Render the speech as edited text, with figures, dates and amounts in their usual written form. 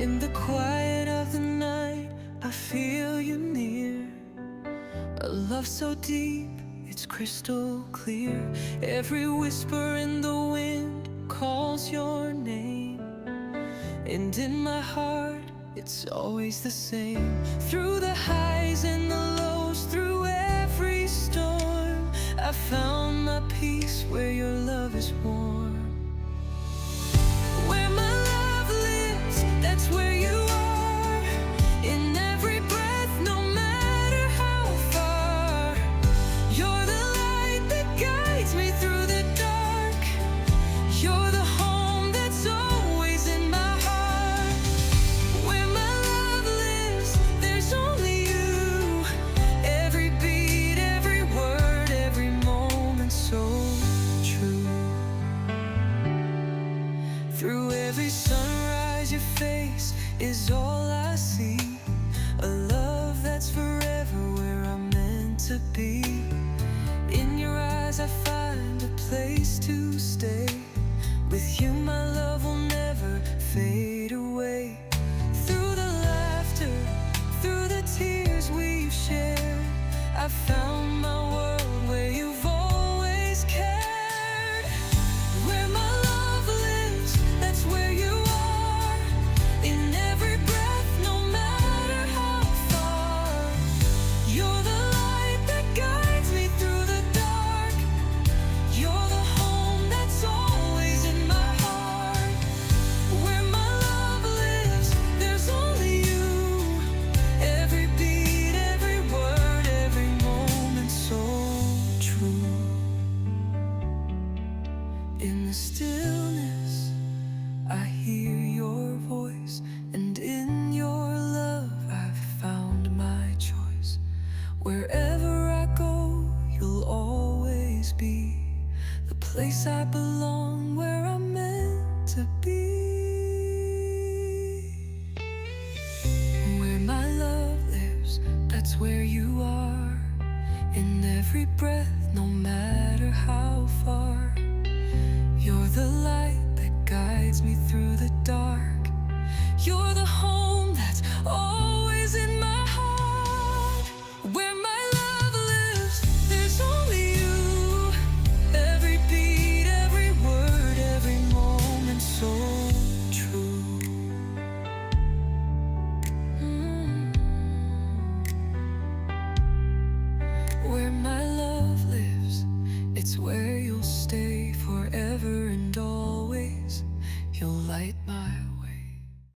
In the quiet of the night, I feel you near. A love so deep, it's crystal clear. Every whisper in the wind calls your name. And in my heart, it's always the same. Through the highs and the lows, through every storm, I found my peace where your love is warm. Where my love lives, that's where you are. In every breath, no matter how far. You're the light that guides me through the dark. You're the home that's always in my heart. Where my love lives, there's only you. Every beat, every word, every moment so true. Through every sunrise, your face is all I see. A love that's forever where I'm meant to be. In your eyes I find a place to stay. With you my love will never fade away. Through the laughter, through the tears we've shared, I found my world where you've always cared. Where my love lives, that's where you are. In every breath, no matter how far. You're the light that guides me through the dark. You're the home that's always in my heart. Where my love lives, there's only you. Every beat, every word, every moment so true. In the stillness, I hear your voice, and in your love I've found my choice. Wherever I go, you'll always be the place I belong, where I'm meant to be. Where my love lives, that's where you are. In every breath, no matter how far. You're the light that guides me through the dark. You're the home that's always in my heart. Where my love lives, there's only you. Every beat, every word, every moment so true. Where my love lives, it's where you'll stay forever and always. You'll light my